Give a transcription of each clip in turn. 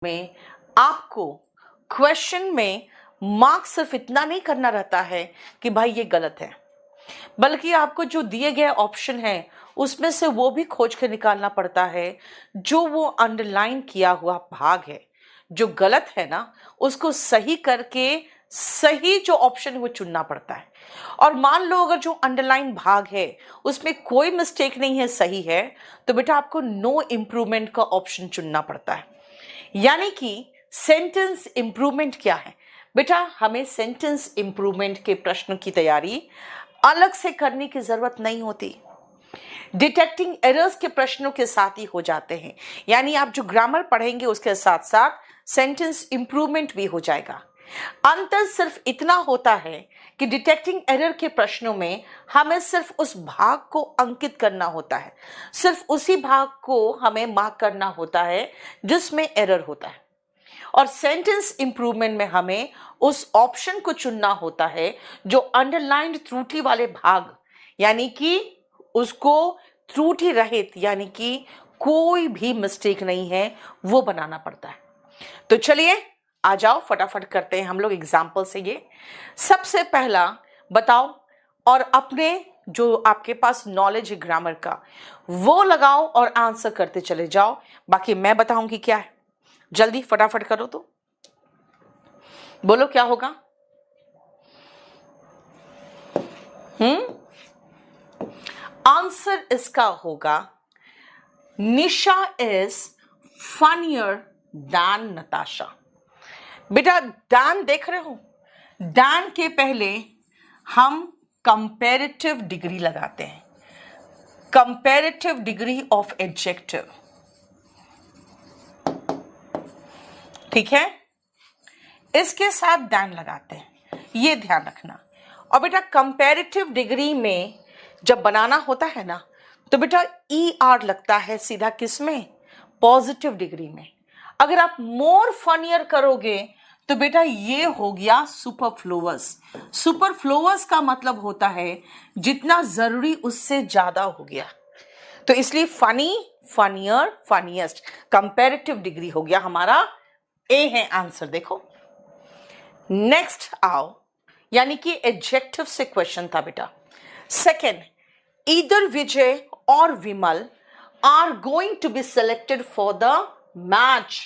में आपको क्वेश्चन में मार्क सिर्फ इतना नहीं करना रहता है कि भाई ये गलत है, बल्कि आपको जो दिए गए ऑप्शन है उसमें से वो भी खोज कर निकालना पड़ता है जो वो अंडरलाइन किया हुआ भाग है, जो गलत है ना उसको सही करके सही जो ऑप्शन है वो चुनना पड़ता है। और मान लो अगर जो अंडरलाइन भाग है उसमें कोई मिस्टेक नहीं है, सही है, तो बेटा आपको नो इंप्रूवमेंट का ऑप्शन चुनना पड़ता है। यानी कि सेंटेंस इंप्रूवमेंट क्या है बेटा, हमें सेंटेंस इंप्रूवमेंट के प्रश्न की तैयारी अलग से करने की जरूरत नहीं होती। डिटेक्टिंग एरर्स के प्रश्नों के साथ ही हो जाते हैं। यानी आप जो ग्रामर पढ़ेंगे उसके साथ साथ सेंटेंस इंप्रूवमेंट भी हो जाएगा। अंतर सिर्फ इतना होता है कि डिटेक्टिंग एरर के प्रश्नों में हमें सिर्फ उस भाग को अंकित करना होता है, सिर्फ उसी भाग को हमें मार्क करना होता है जिसमें एरर होता है। और सेंटेंस इंप्रूवमेंट में हमें उस ऑप्शन को चुनना होता है जो अंडरलाइंड त्रुटि वाले भाग, यानी कि उसको त्रुटि रहित, यानी कि कोई भी मिस्टेक नहीं है, वो बनाना पड़ता है। तो चलिए आ जाओ फटाफट करते हैं हम लोग एग्जाम्पल से। ये सबसे पहला बताओ और अपने जो आपके पास नॉलेज है ग्रामर का वो लगाओ और आंसर करते चले जाओ, बाकी मैं बताऊंगी क्या है। जल्दी फटाफट करो, तो बोलो क्या होगा। आंसर इसका होगा निशा इज फनियर दैन नताशा। बेटा दैन देख रहे हो, दैन के पहले हम कंपैरेटिव डिग्री लगाते हैं, कंपैरेटिव डिग्री ऑफ एडजेक्टिव, ठीक है, इसके साथ दैन लगाते हैं, ये ध्यान रखना। और बेटा कंपैरेटिव डिग्री में जब बनाना होता है ना तो बेटा ER लगता है सीधा किस में, पॉजिटिव डिग्री में। अगर आप मोर फनियर करोगे तो बेटा ये हो गया सुपरफ्लुअस। सुपरफ्लुअस का मतलब होता है जितना जरूरी उससे ज्यादा हो गया, तो इसलिए funny, funnier, funniest, comparative degree हो गया हमारा, ए है आंसर। देखो नेक्स्ट आओ, यानी कि एडजेक्टिव से क्वेश्चन था बेटा। सेकेंड, ईदर विजय और Vimal are going to be selected for the match,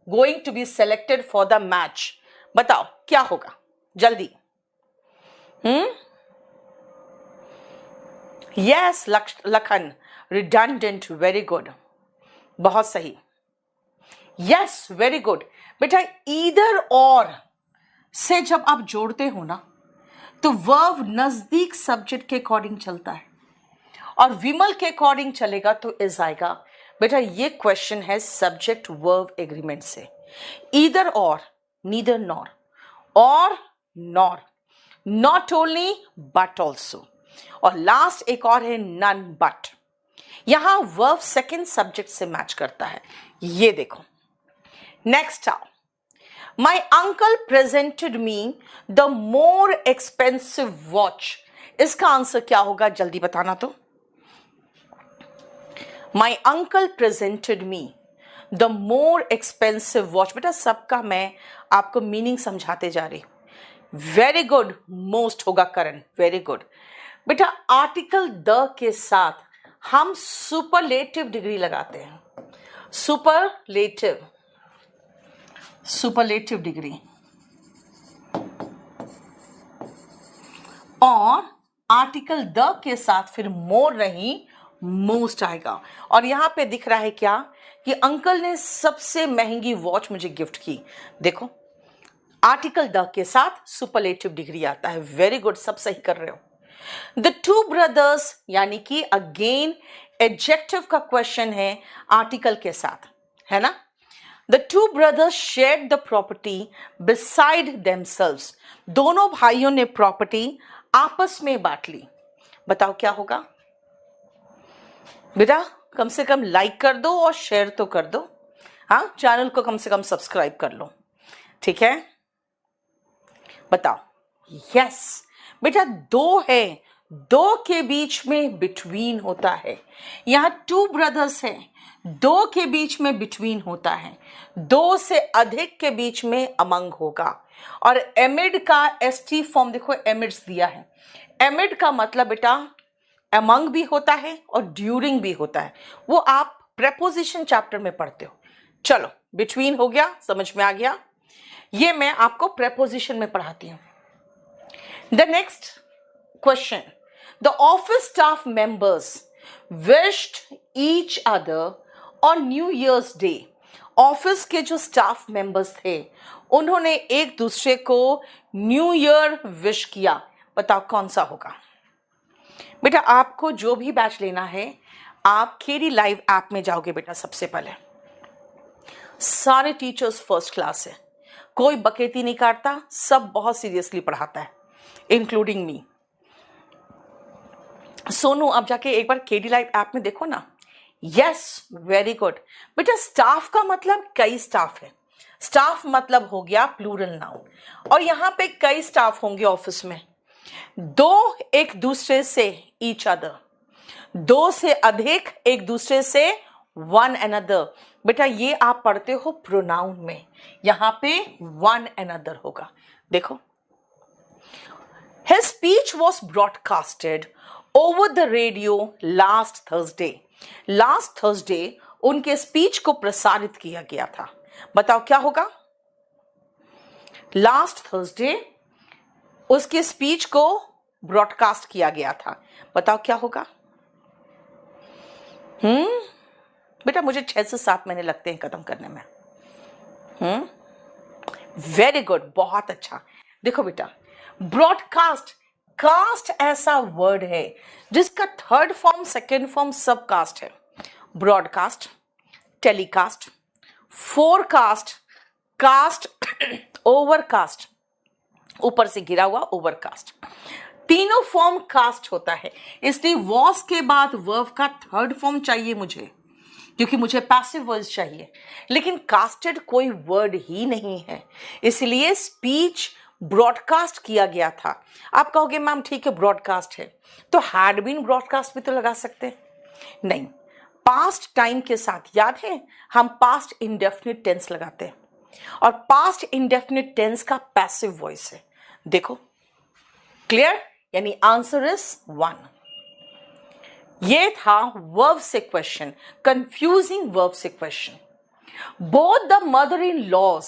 going to be selected for the match. बताओ क्या होगा जल्दी। Yes Lakhan, redundant, very good, बहुत सही, यस वेरी गुड। बेटा ईदर और से जब आप जोड़ते हो ना तो वर्ब नजदीक सब्जेक्ट के अकॉर्डिंग चलता है, और विमल के अकॉर्डिंग चलेगा तो इज आएगा। बेटा ये क्वेश्चन है सब्जेक्ट वर्ब एग्रीमेंट से। ईदर और, नीदर नॉर, और nor, not only but also, और लास्ट एक और है नन बट। यहां वर्ब सेकेंड सब्जेक्ट से मैच करता है, ये देखो। नेक्स्ट आओ, my uncle presented me the more expensive watch. इसका आंसर क्या होगा जल्दी बताना। तो my uncle presented me the more expensive watch. बेटा सबका मैं आपको मीनिंग समझाते जा रही हूं। वेरी गुड, मोस्ट होगा करण, वेरी गुड। बेटा आर्टिकल द के साथ हम सुपरलेटिव डिग्री लगाते हैं, सुपरलेटिव, सुपरलेटिव डिग्री, और आर्टिकल द के साथ फिर मोर नहीं मोस्ट आएगा। और यहां पे दिख रहा है क्या कि अंकल ने सबसे महंगी वॉच मुझे गिफ्ट की। देखो आर्टिकल द के साथ सुपरलेटिव डिग्री आता है, वेरी गुड, सब सही कर रहे हो। द टू ब्रदर्स, यानी कि अगेन एडजेक्टिव का क्वेश्चन है आर्टिकल के साथ, है ना। The two brothers shared the property beside themselves. दोनों भाइयों ने प्रॉपर्टी आपस में बांट ली। बताओ क्या होगा बेटा, कम से कम लाइक कर दो और शेयर तो कर दो, हाँ, चैनल को कम से कम सब्सक्राइब कर लो, ठीक है। बताओ, यस बेटा दो है, दो के बीच में बिटवीन होता है। यहां टू ब्रदर्स है दो के बीच में बिटवीन होता है, दो से अधिक के बीच में अमंग होगा। और एमिड का एसटी फॉर्म देखो, एमिड्स दिया है। एमिड का मतलब बेटा अमंग भी होता है और ड्यूरिंग भी होता है, वो आप प्रेपोजिशन चैप्टर में पढ़ते हो। चलो, बिटवीन हो गया, समझ में आ गया। ये मैं आपको प्रेपोजिशन में पढ़ाती हूं। The next question, the office staff members wished each other on new years day. Office के जो स्टाफ मेंबर्स थे उन्होंने एक दूसरे को न्यू ईयर विश किया। बताओ कौन सा होगा? बेटा आपको जो भी बैच लेना है, आप केडी लाइव ऐप में जाओगे बेटा। सबसे पहले सारे टीचर्स फर्स्ट क्लास है, कोई बकेती नहीं काटता, सब बहुत सीरियसली पढ़ाता है, इंक्लूडिंग मी। सोनू अब जाके एक बार केडी लाइव ऐप में देखो ना। यस, वेरी गुड बेटा। स्टाफ का मतलब कई स्टाफ है, स्टाफ मतलब हो गया प्लूरल नाउन, और यहां पे कई स्टाफ होंगे ऑफिस में। दो एक दूसरे से, ईच अदर, दो से अधिक एक दूसरे से, वन अनदर। बेटा ये आप पढ़ते हो प्रोनाउन में, यहां पे वन अनदर होगा। देखो, his speech was broadcasted over the radio last Thursday. Last Thursday उनके स्पीच को प्रसारित किया गया था। बताओ क्या होगा? लास्ट थर्सडे उसके स्पीच को ब्रॉडकास्ट किया गया था। बताओ क्या होगा? बेटा मुझे 6 से 7 महीने लगते हैं खत्म करने में। वेरी गुड, बहुत अच्छा। देखो बेटा, ब्रॉडकास्ट, कास्ट ऐसा वर्ड है जिसका थर्ड फॉर्म, सेकेंड फॉर्म सब कास्ट है। Broadcast, telecast, forecast, cast, overcast, ऊपर से गिरा हुआ ओवरकास्ट, तीनों फॉर्म कास्ट होता है। इसलिए वॉस के बाद वर्ब का थर्ड फॉर्म चाहिए मुझे, क्योंकि मुझे पैसिव वर्ड्स चाहिए। लेकिन कास्टेड कोई वर्ड ही नहीं है, इसलिए स्पीच ब्रॉडकास्ट किया गया था। आप कहोगे मैम ठीक है ब्रॉडकास्ट है, तो हैड बीन ब्रॉडकास्ट भी तो लगा सकते हैं। नहीं, पास्ट टाइम के साथ, याद है हम पास्ट इंडेफिनिट टेंस लगाते हैं, और पास्ट इंडेफिनिट टेंस का पैसिव वॉइस है। देखो, क्लियर? यानी आंसर इज 1। ये था वर्ब से क्वेश्चन, कंफ्यूजिंग वर्ब से question. Both the mother in laws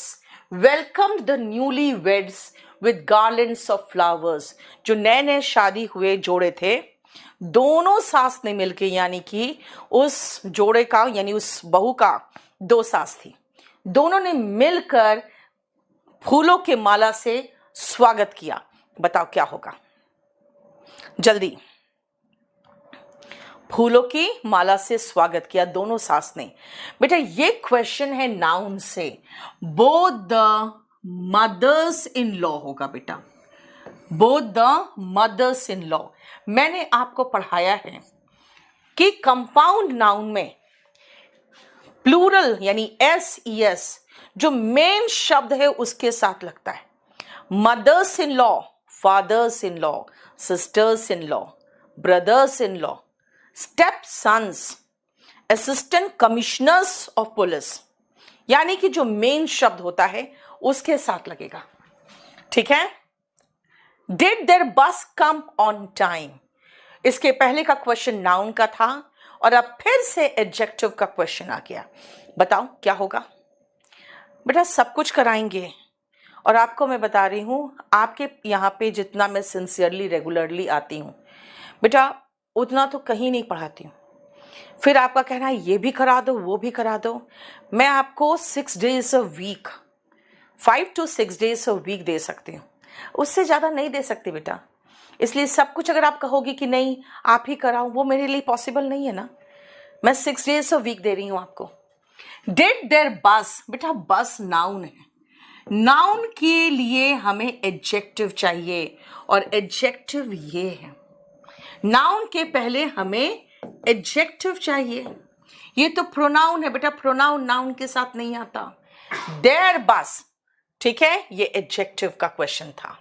welcomed the newly weds with garlands of flowers. जो नए नए शादी हुए जोड़े थे, दोनों सास ने मिलकर, यानी कि उस जोड़े का, यानी उस बहू का 2 सास थी, दोनों ने मिलकर फूलों के माला से स्वागत किया। बताओ क्या होगा? जल्दी। फूलों की माला से स्वागत किया दोनों सास ने। बेटा ये क्वेश्चन है नाउन से, both the mothers in law होगा बेटा, both the mothers in law. मैंने आपको पढ़ाया है कि कंपाउंड नाउन में प्लूरल यानी SES जो मेन शब्द है उसके साथ लगता है। Mothers in law, fathers in law, sisters in law, brothers in law, step sons, assistant commissioners of police, यानी कि जो मेन शब्द होता है उसके साथ लगेगा। ठीक है? डिड देयर बस कम ऑन टाइम, इसके पहले का क्वेश्चन नाउन का था, और अब फिर से एडजेक्टिव का क्वेश्चन आ गया। बताओ क्या होगा? बेटा सब कुछ कराएंगे, और आपको मैं बता रही हूं, आपके यहाँ पे जितना मैं सिंसियरली रेगुलरली आती हूँ बेटा, उतना तो कहीं नहीं पढ़ाती हूँ। फिर आपका कहना है ये भी करा दो, वो भी करा दो। मैं आपको 6 days a week, 5 to 6 days a week दे सकती हूँ, उससे ज़्यादा नहीं दे सकती बेटा। इसलिए सब कुछ अगर आप कहोगे कि नहीं आप ही कराओ, वो मेरे लिए पॉसिबल नहीं है ना। मैं 6 days अ वीक दे रही हूँ आपको। डिड देयर बस, बेटा बस नाउन है, नाउन के लिए हमें एडजेक्टिव चाहिए, और एडजेक्टिव ये है। नाउन के पहले हमें एडजेक्टिव चाहिए। ये तो प्रोनाउन है बेटा, प्रोनाउन नाउन के साथ नहीं आता। देयर बस, ठीक है, ये एडजेक्टिव का क्वेश्चन था।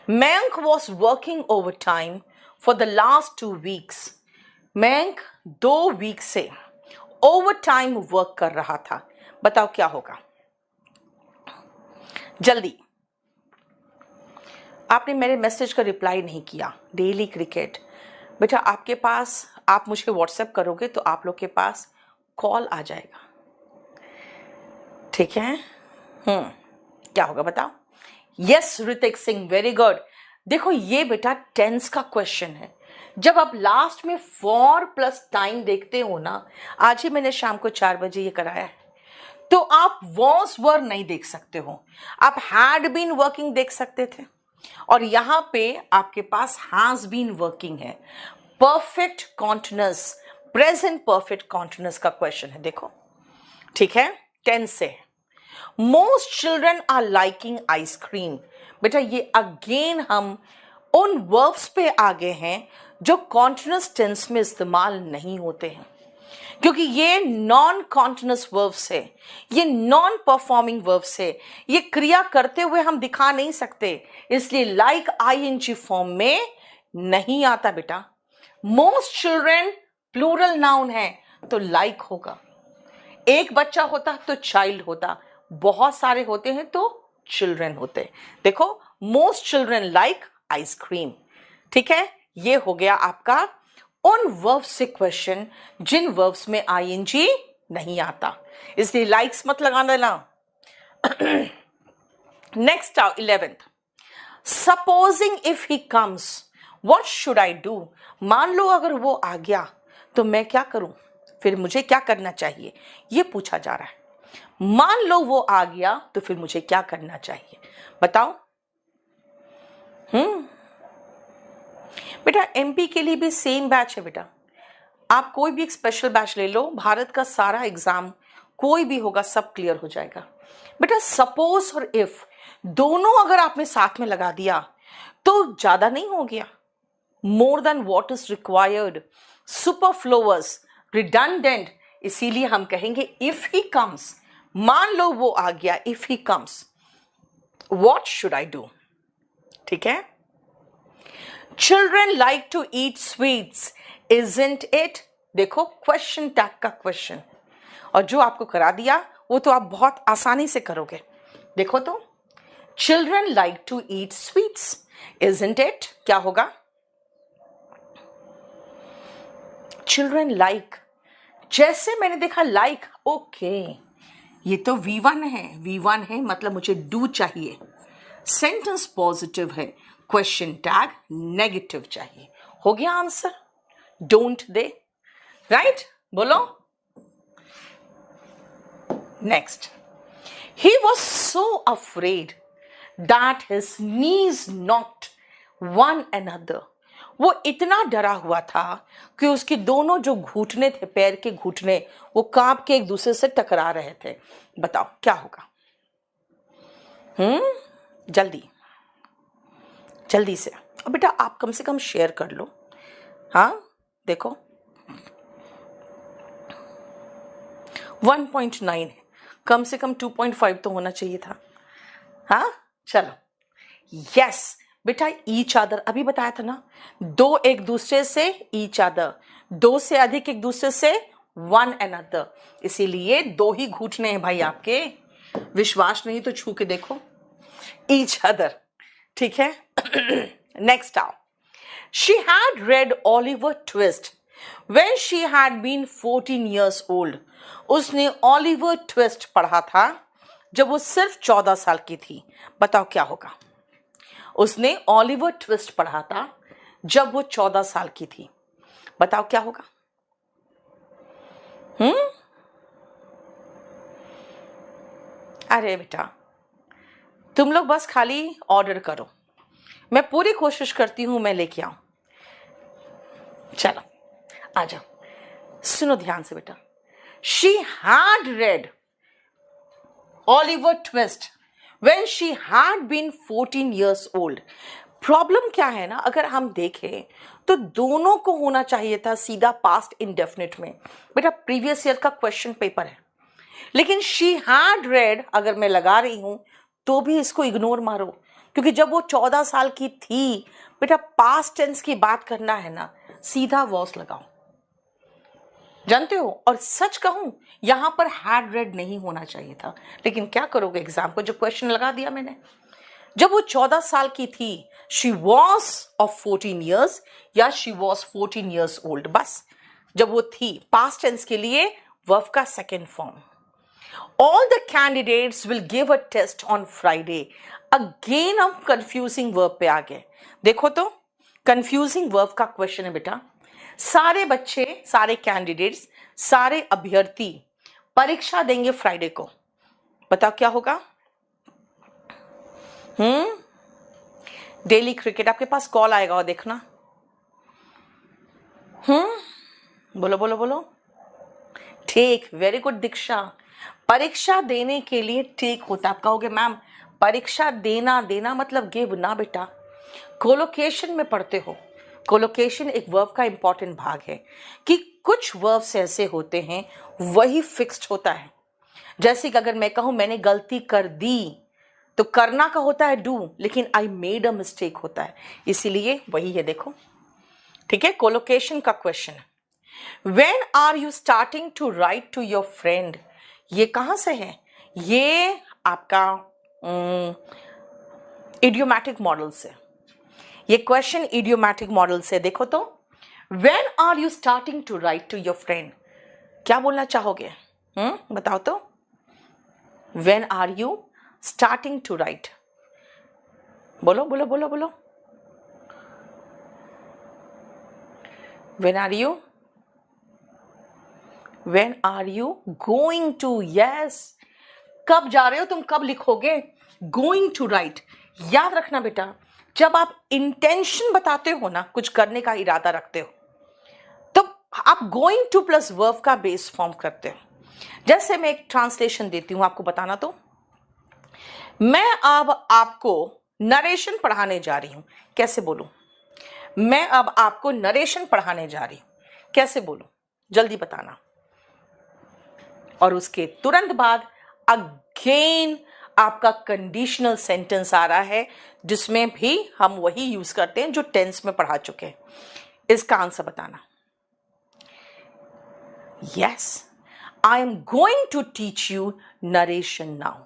Mayank was working overtime for the last 2 weeks. Mayank 2 week से ओवर टाइम वर्क कर रहा था। बताओ क्या होगा? जल्दी। आपने मेरे मैसेज का रिप्लाई नहीं किया। डेली क्रिकेट बेटा, आपके पास, आप मुझे व्हाट्सएप करोगे तो आप लोग के पास कॉल आ जाएगा, ठीक है? क्या होगा बताओ? Yes Hrithik Singh, very good. देखो ये बेटा टेंस का क्वेश्चन है। जब आप लास्ट में फॉर प्लस टाइम देखते हो ना, आज ही मैंने शाम को 4 बजे ये कराया है, तो आप वॉज वर नहीं देख सकते हो, आप हैड बीन वर्किंग देख सकते थे, और यहां पे आपके पास हैज बीन वर्किंग है। Perfect continuous, present perfect continuous का क्वेश्चन है, देखो, ठीक है? टेंस से। Most children are liking ice cream. बेटा ये अगेन हम उन वर्ब्स पे आ गए हैं जो कॉन्टिन्यूअस टेंस में इस्तेमाल नहीं होते हैं, क्योंकि ये नॉन कॉन्टिन्यूअस वर्ब्स है, ये नॉन परफॉर्मिंग वर्ब्स है, ये क्रिया करते हुए हम दिखा नहीं सकते, इसलिए लाइक आईएनजी फॉर्म में नहीं आता बेटा। मोस्ट चिल्ड्रन प्लूरल नाउन है तो लाइक होगा। एक बच्चा होता तो चाइल्ड होता, बहुत सारे होते हैं तो चिल्ड्रन होते। देखो मोस्ट चिल्ड्रन लाइक आइसक्रीम, ठीक है? ये हो गया आपका उन वर्ब्स से क्वेश्चन जिन वर्ब्स में आईएनजी नहीं आता, इसलिए लाइक्स मत लगा देना। Next 11th, supposing if he comes what should I do. मान लो अगर वो आ गया तो मैं क्या करूं, फिर मुझे क्या करना चाहिए, ये पूछा जा रहा है। मान लो वो आ गया तो फिर मुझे क्या करना चाहिए, बताओ? बेटा एमपी के लिए भी सेम बैच है बेटा, आप कोई भी एक स्पेशल बैच ले लो, भारत का सारा एग्जाम कोई भी होगा सब क्लियर हो जाएगा। बेटा सपोज और इफ दोनों अगर आपने साथ में लगा दिया तो ज्यादा नहीं हो गया? More than what is required, superfluous, redundant, इसीलिए हम कहेंगे इफ ही कम्स। मान लो वो आ गया, if he comes what should I do, ठीक है? Children like to eat sweets isn't it. देखो क्वेश्चन टैग का क्वेश्चन, और जो आपको करा दिया वो तो आप बहुत आसानी से करोगे। देखो तो, children like to eat sweets isn't it, क्या होगा? चिल्ड्रन लाइक, जैसे मैंने देखा लाइक, ओके ये तो V1 है, V1 है मतलब मुझे डू चाहिए, सेंटेंस पॉजिटिव है, क्वेश्चन टैग नेगेटिव चाहिए। हो गया आंसर, डोंट दे, राइट? बोलो next. He was so afraid that his knees knocked one another. वो इतना डरा हुआ था कि उसके दोनों जो घुटने थे, पैर के घुटने, वो कांप के एक दूसरे से टकरा रहे थे। बताओ क्या होगा? जल्दी जल्दी से। अब बेटा आप कम से कम शेयर कर लो। हाँ देखो 1.9 है, कम से कम 2.5 तो होना चाहिए था। हाँ चलो, यस बेटा ईच अदर, अभी बताया था ना, दो एक दूसरे से, ईच अदर दो से अधिक एक दूसरे से, वन अनदर, इसीलिए दो ही घुटने हैं भाई आपके। विश्वास नहीं तो छू के देखो, ईच अदर, ठीक है? नेक्स्ट आओ। She had read Oliver Twist when she had been 14 years old। उसने ओलिवर ट्विस्ट पढ़ा था जब वो सिर्फ 14 साल की थी। बताओ क्या होगा? उसने ओलिवर ट्विस्ट पढ़ा था जब वो 14 साल की थी। बताओ क्या होगा? अरे बेटा तुम लोग बस खाली ऑर्डर करो, मैं पूरी कोशिश करती हूं मैं लेके आऊं। चलो आ जाओ, सुनो ध्यान से बेटा। She had read Oliver Twist when she had been 14 years old। Problem क्या है ना, अगर हम देखें तो दोनों को होना चाहिए था सीधा पास्ट इंडेफिनिट में। बेटा प्रीवियस ईयर का क्वेश्चन पेपर है, लेकिन शी हैड रेड अगर मैं लगा रही हूं तो भी इसको इग्नोर मारो, क्योंकि जब वो 14 साल की थी बेटा, पास्ट टेंस की बात करना है ना, सीधा वॉस लगाओ। जानते हो, और सच कहूं यहां पर हैड रेड नहीं होना चाहिए था, लेकिन क्या करोगे, एग्जाम को जो क्वेश्चन लगा दिया मैंने। जब वो 14 साल की थी, शी वॉज ऑफ 14 ईयर्स या शी वॉज 14 ईयर्स ओल्ड, बस जब वो थी, पास्ट टेंस के लिए वर्ब का second form. All the candidates will give a test on Friday. Again हम कंफ्यूजिंग वर्ब पे आ गए। देखो तो कंफ्यूजिंग वर्ब का क्वेश्चन है बेटा। सारे बच्चे, सारे कैंडिडेट्स, सारे अभ्यर्थी परीक्षा देंगे फ्राइडे को। बताओ क्या होगा? डेली क्रिकेट, आपके पास कॉल आएगा और देखना। बोलो बोलो बोलो। टेक, वेरी गुड दीक्षा। परीक्षा देने के लिए टेक होता है। आप कहोगे मैम परीक्षा देना, देना मतलब गिव ना बेटा। कोलोकेशन में पढ़ते हो, कोलोकेशन एक वर्ब का इंपॉर्टेंट भाग है कि कुछ वर्ब्स ऐसे होते हैं वही फिक्स्ड होता है। जैसे कि अगर मैं कहूं मैंने गलती कर दी, तो करना का होता है डू, लेकिन आई मेड अ मिस्टेक होता है, इसीलिए वही है। देखो ठीक है, कोलोकेशन का question. When are you starting to write to your friend? ये कहां से है? ये आपका इडियोमैटिक मॉडल से, ये क्वेश्चन इडियोमैटिक मॉडल से। देखो तो When are you starting to write to your friend? क्या बोलना चाहोगे? बताओ तो। When are you starting to write? बोलो बोलो बोलो बोलो। When are you going to? Yes. कब जा रहे हो तुम, कब लिखोगे? Going to write. याद रखना बेटा, जब आप इंटेंशन बताते हो ना, कुछ करने का इरादा रखते हो, तो आप going to प्लस वर्ब का बेस फॉर्म करते हो। जैसे मैं एक ट्रांसलेशन देती हूं आपको बताना, तो मैं अब आपको नरेशन पढ़ाने जा रही हूं, कैसे बोलूं? मैं अब आपको नरेशन पढ़ाने जा रही हूं, कैसे बोलूं? जल्दी बताना। और उसके तुरंत बाद अगेन आपका कंडीशनल सेंटेंस आ रहा है, जिसमें भी हम वही यूज करते हैं जो टेंस में पढ़ा चुके हैं। इसका आंसर बताना। Yes, I am going to teach you narration now.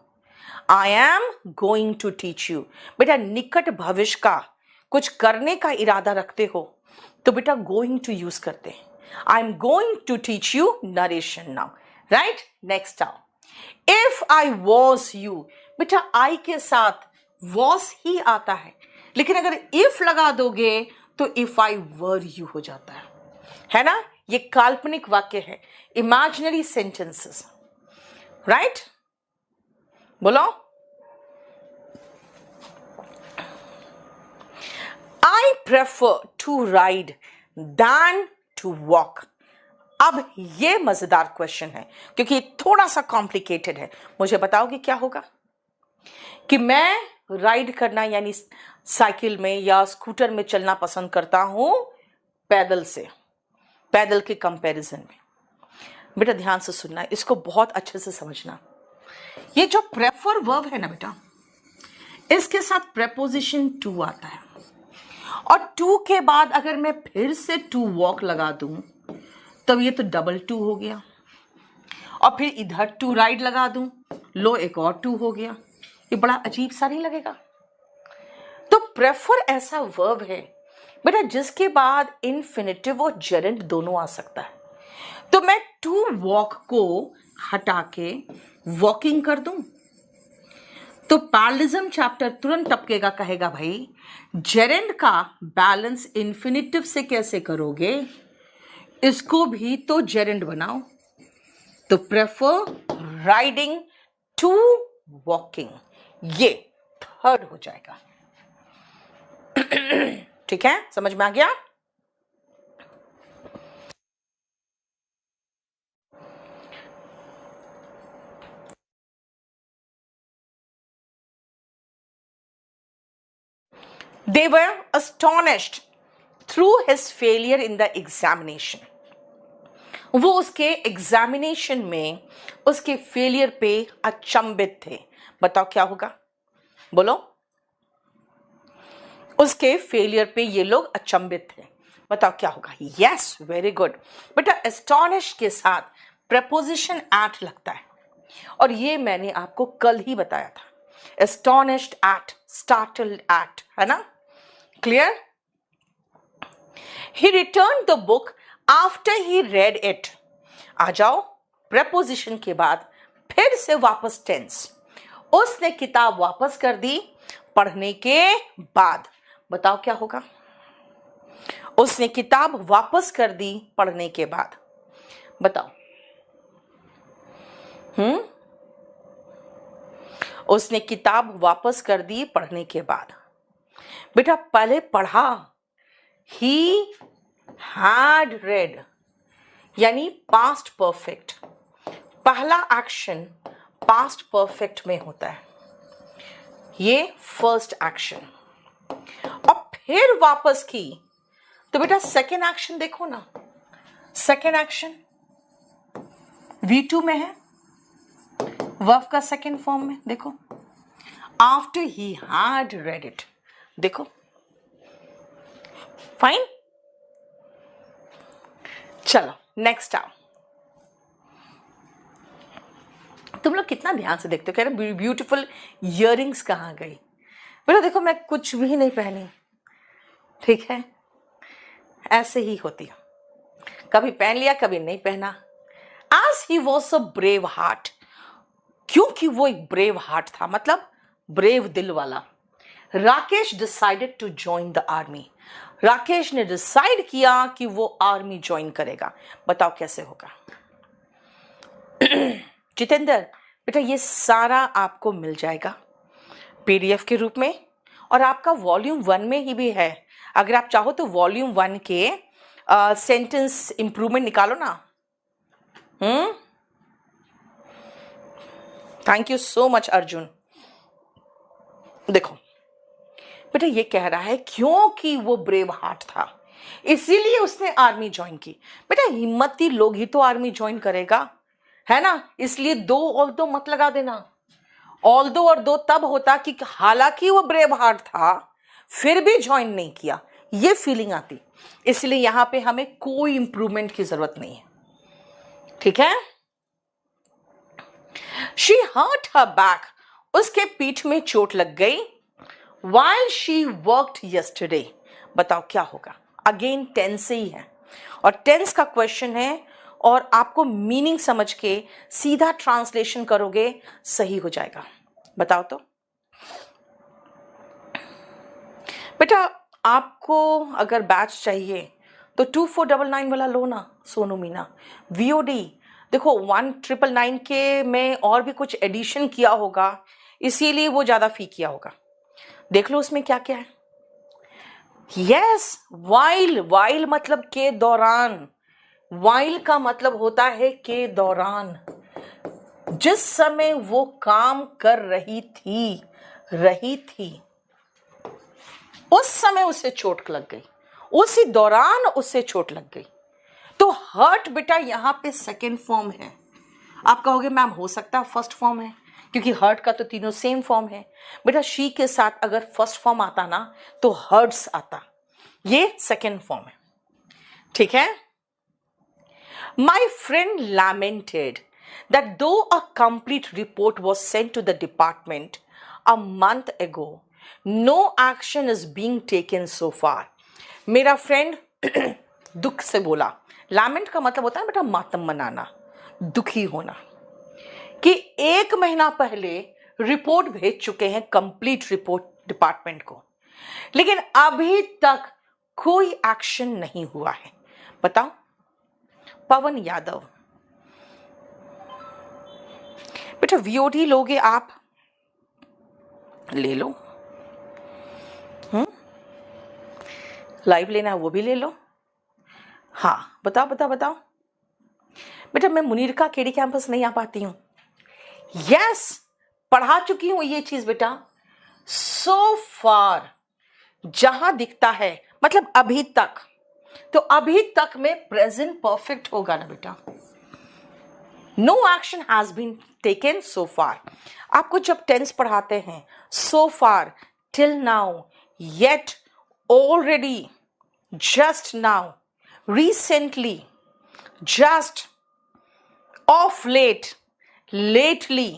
I am going to teach you. बेटा निकट भविष्य का कुछ करने का इरादा रखते हो तो बेटा गोइंग टू यूज करते हैं। I am going to teach you narration now, right? Next आओ, इफ आई वॉज यू। बेटा आई के साथ वॉज ही आता है, लेकिन अगर इफ लगा दोगे तो इफ आई वर यू हो जाता है ना? ये काल्पनिक वाक्य है, इमेजिनरी सेंटेंसेस, राइट? बोलो। I prefer to ride than to walk. अब ये मजेदार क्वेश्चन है क्योंकि थोड़ा सा कॉम्प्लिकेटेड है। मुझे बताओगे क्या होगा? कि मैं राइड करना यानी साइकिल में या स्कूटर में चलना पसंद करता हूं पैदल से, पैदल के कंपैरिजन में। बेटा ध्यान से सुनना, इसको बहुत अच्छे से समझना। ये जो प्रेफर वर्ब है ना बेटा, इसके साथ प्रेपोजिशन टू आता है, और टू के बाद अगर मैं फिर से टू वॉक लगा दूं तब ये तो डबल टू हो गया, और फिर इधर टू राइड लगा दूं, लो एक और टू हो गया। ये बड़ा अजीब सा नहीं लगेगा? तो प्रेफर ऐसा वर्ब है बेटा जिसके बाद इन्फिनिटिव और जेरेंट दोनों आ सकता है। तो मैं टू वॉक को हटा के वॉकिंग कर दूं तो पैरलिज्म चैप्टर तुरंत टपकेगा, कहेगा भाई जेरेंट का बैलेंस इन्फिनिटिव से कैसे करोगे, इसको भी तो जेरेंट बनाओ। तो प्रेफर राइडिंग टू वॉकिंग, ये थर्ड हो जाएगा। ठीक है, समझ में आ गया? They were astonished through his failure in the examination. वो उसके एग्जामिनेशन में उसके फेलियर पे अचंभित थे। बताओ क्या होगा? बोलो। उसके फेलियर पे ये लोग अचंभित थे, बताओ क्या होगा? यस, वेरी गुड बेटा। एस्टॉनिश के साथ प्रपोजिशन एट लगता है, और ये मैंने आपको कल ही बताया था। एस्टॉनिश्ड एट, स्टार्टल्ड एट, है ना? Clear? He return the book after he read it. आ जाओ, प्रपोजिशन के बाद फिर से वापस टेंस। उसने किताब वापस कर दी पढ़ने के बाद। बताओ क्या होगा? उसने किताब वापस कर दी पढ़ने के बाद। बताओ। उसने किताब वापस कर दी पढ़ने के बाद। बेटा पहले पढ़ा, ही हैड रेड, यानी पास्ट परफेक्ट। पहला एक्शन पास्ट परफेक्ट में होता है, ये फर्स्ट एक्शन। और फिर वापस की तो बेटा सेकेंड एक्शन देखो ना, सेकेंड एक्शन V2 में है, वर्ब का सेकेंड फॉर्म में। देखो, after he had read it. देखो, फाइन। चलो नेक्स्ट आओ। तुम लोग कितना ध्यान से देखते हो, कह रहे ब्यूटीफुल इयररिंग्स कहाँ गई? बेटा देखो, मैं कुछ भी नहीं पहनी, ठीक है? ऐसे ही होती है, कभी पहन लिया कभी नहीं पहना। As he was a brave heart, क्योंकि वो एक ब्रेव हार्ट था, मतलब ब्रेव दिल वाला। Rakesh decided to join the army. Rakesh ने डिसाइड किया कि वो आर्मी ज्वाइन करेगा। बताओ कैसे होगा? जितेंद्र बेटा ये सारा आपको मिल जाएगा PDF के रूप में, और आपका वॉल्यूम 1 में ही भी है। अगर आप चाहो तो वॉल्यूम 1 के सेंटेंस इंप्रूवमेंट निकालो ना। Thank you so much Arjun. देखो बेटा ये कह रहा है क्योंकि वो ब्रेव हार्ट था इसीलिए उसने आर्मी ज्वाइन की। बेटा हिम्मती लोग ही तो आर्मी ज्वाइन करेगा, है ना? इसलिए दो ऑल दो मत लगा देना। ऑल दो और दो तब होता कि हालांकि वो ब्रेव हार्ट था फिर भी ज्वाइन नहीं किया, ये फीलिंग आती। इसलिए यहां पे हमें कोई इंप्रूवमेंट की जरूरत नहीं है, ठीक है? शी हर्ट हर बैक, उसके पीठ में चोट लग गई। while she worked yesterday, बताओ क्या होगा? अगेन टेंस ही है, और टेंस का क्वेश्चन है, और आपको मीनिंग समझ के सीधा ट्रांसलेशन करोगे सही हो जाएगा। बताओ तो बेटा, आपको अगर बैच चाहिए तो 2499 वाला लो ना सोनू मीना। VOD देखो 1999 के में और भी कुछ एडिशन किया होगा, इसीलिए वो ज्यादा फी किया होगा। देख लो उसमें क्या क्या है। Yes, while. वाइल मतलब के दौरान। वाइल का मतलब होता है के दौरान, जिस समय वो काम कर रही थी उस समय उसे चोट लग गई, उसी दौरान उसे चोट लग गई। तो हर्ट बेटा यहां पे सेकेंड फॉर्म है। आप कहोगे मैम हो सकता है फर्स्ट फॉर्म है, क्योंकि हर्ट का तो तीनों सेम फॉर्म है। बेटा शी के साथ अगर फर्स्ट फॉर्म आता ना तो हर्ट्स आता, ये सेकेंड फॉर्म है, ठीक है? My friend lamented that though a complete report was sent to the department a month ago, no action is being taken so far. मेरा फ्रेंड दुख से बोला। लैमेंट का मतलब होता है बेटा मातम मनाना, दुखी होना, कि 1 महीना पहले रिपोर्ट भेज चुके हैं, कंप्लीट रिपोर्ट डिपार्टमेंट को, लेकिन अभी तक कोई एक्शन नहीं हुआ है। बताओ। पवन यादव बेटा VOD लोगे आप? ले लो। लाइव लेना है वो भी ले लो। हाँ बताओ बताओ बताओ। बेटा मैं मुनीर का KD कैंपस नहीं आ पाती हूं। यस, पढ़ा चुकी हूं ये चीज बेटा। सो फार जहां दिखता है मतलब अभी तक, तो अभी तक में प्रेजेंट परफेक्ट होगा ना बेटा। No action has been taken so far. आपको जब टेंस पढ़ाते हैं so far, till now, yet, already, just now, recently, just, of late, lately,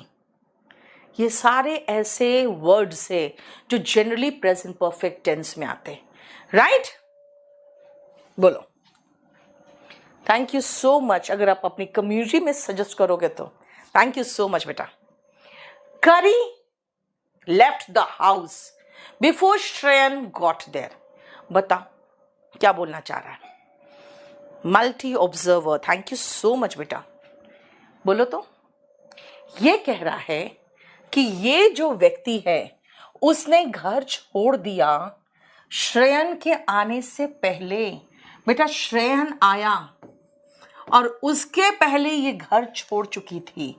ये सारे ऐसे वर्ड्स है जो जनरली प्रेजेंट परफेक्ट टेंस में आते हैं, राइट? बोलो। Thank you so much. अगर आप अपनी कम्युनिटी में सजेस्ट करोगे तो थैंक यू सो मच बेटा। Carrie left the house before Shreyan got there. बताओ क्या बोलना चाह रहा है? Multi observer, thank you so much बेटा। बोलो तो। ये कह रहा है कि ये जो व्यक्ति है उसने घर छोड़ दिया श्रेयन के आने से पहले। बेटा श्रेयन आया और उसके पहले ये घर छोड़ चुकी थी,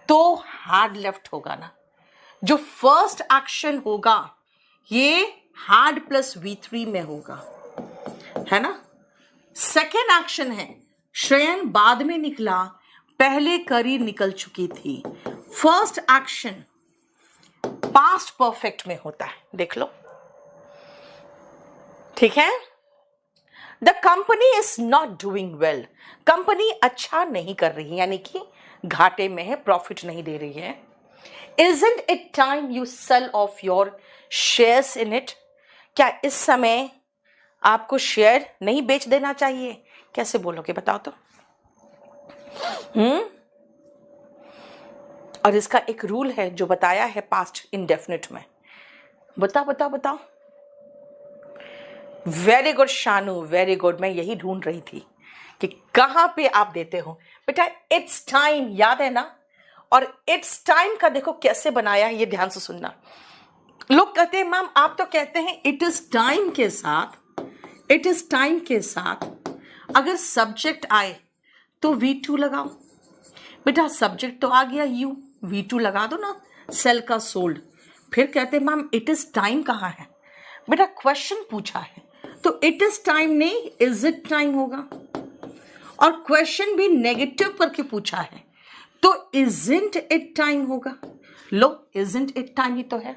तो हैड लेफ्ट होगा ना। जो फर्स्ट एक्शन होगा ये हैड प्लस V3 में होगा, है ना। सेकेंड एक्शन है श्रेयन बाद में निकला, पहले करी निकल चुकी थी। फर्स्ट एक्शन पास्ट परफेक्ट में होता है, देख लो, ठीक है। The company is not doing well, company अच्छा नहीं कर रही, यानी कि घाटे में है, प्रॉफिट नहीं दे रही है। Isn't it time you sell off your shares in it? क्या इस समय आपको शेयर नहीं बेच देना चाहिए? कैसे बोलोगे बताओ तो। और इसका एक रूल है जो बताया है पास्ट इंडेफिनिट में। बताओ बताओ बताओ। Very good Shanu, very good. मैं यही ढूंढ रही थी कि कहां पे आप देते हो बेटा। इट्स टाइम याद है ना। और इट्स टाइम का देखो कैसे बनाया है, ये ध्यान से सुनना। लोग कहते हैं मैम आप तो कहते हैं इट इज टाइम के साथ, इट इज टाइम के साथ अगर सब्जेक्ट आए तो V2 लगाओ। बेटा सब्जेक्ट तो आ गया यू, V2 लगा दो ना, सेल का सोल्ड। फिर कहते हैं मैम इट इज टाइम कहाँ है? बेटा क्वेश्चन पूछा है तो इट इज टाइम नहीं इज इट टाइम होगा। और क्वेश्चन भी नेगेटिव करके पूछा है तो इजंट इट टाइम होगा। लो इजंट इट टाइम ही तो है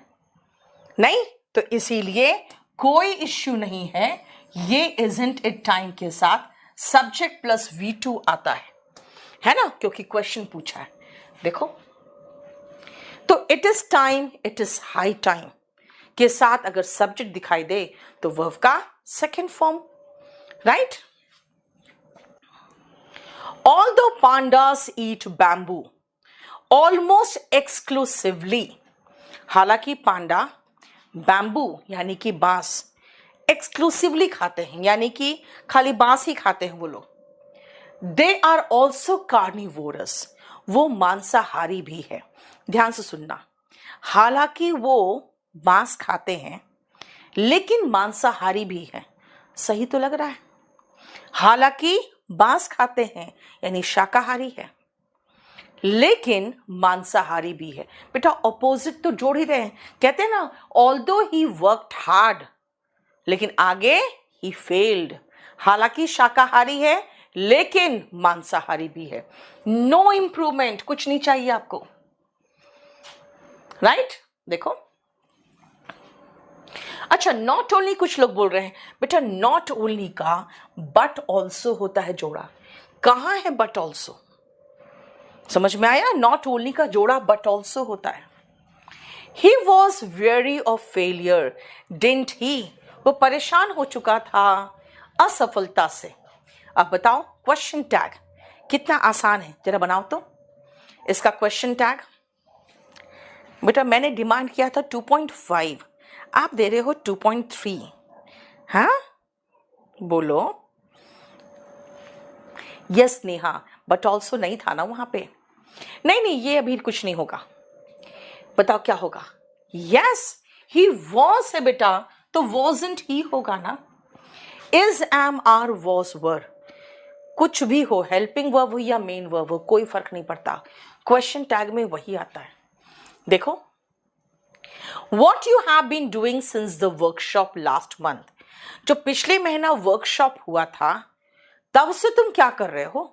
नहीं, तो इसीलिए कोई इश्यू नहीं है। ये इजंट इट टाइम के साथ सब्जेक्ट प्लस V2 आता है ना, क्योंकि क्वेश्चन पूछा है। देखो तो it is time, it is high time के साथ अगर सब्जेक्ट दिखाई दे तो वर्ब का second form, right. Although pandas eat bamboo almost exclusively, हालांकि पांडा बैम्बू यानी कि बांस एक्सक्लूसिवली खाते हैं, यानी कि खाली बांस ही खाते हैं वो लोग। दे आर ऑल्सो कार्निवोरस, वो मांसाहारी भी है। ध्यान से सुनना, हालांकि वो बांस खाते हैं लेकिन मांसाहारी भी है। सही तो लग रहा है। हालांकि बांस खाते हैं यानी शाकाहारी है लेकिन मांसाहारी भी है। बेटा ऑपोजिट तो जोड़ ही रहे हैं। कहते हैं ना ऑल्दो ही वर्कड हार्ड, लेकिन आगे ही फेल्ड। हालांकि शाकाहारी है लेकिन मांसाहारी भी है। नो इंप्रूवमेंट, कुछ नहीं चाहिए आपको, राइट। देखो अच्छा, नॉट ओनली कुछ लोग बोल रहे हैं बेटा नॉट ओनली का बट ऑल्सो होता है जोड़ा। कहां है बट ऑल्सो? समझ में आया? नॉट ओनली का जोड़ा बट ऑल्सो होता है। He was very of failure didn't he, वो परेशान हो चुका था असफलता से। अब बताओ क्वेश्चन टैग कितना आसान है, जरा बनाओ तो इसका क्वेश्चन टैग। बेटा मैंने डिमांड किया था 2.5, आप दे रहे हो 2.3। हाँ बोलो। यस नेहा, बट ऑल्सो नहीं था ना वहां पे। नहीं ये अभी कुछ नहीं होगा। बताओ क्या होगा? यस ही वॉज है बेटा, तो वॉजंट ही होगा ना। Is am are was were, कुछ भी हो, हेल्पिंग वर्ब हो या मेन वर्ब हो, कोई फर्क नहीं पड़ता, क्वेश्चन टैग में वही आता है। देखो What you have been doing since the workshop last month, जो पिछले महीना वर्कशॉप हुआ था तब से तुम क्या कर रहे हो?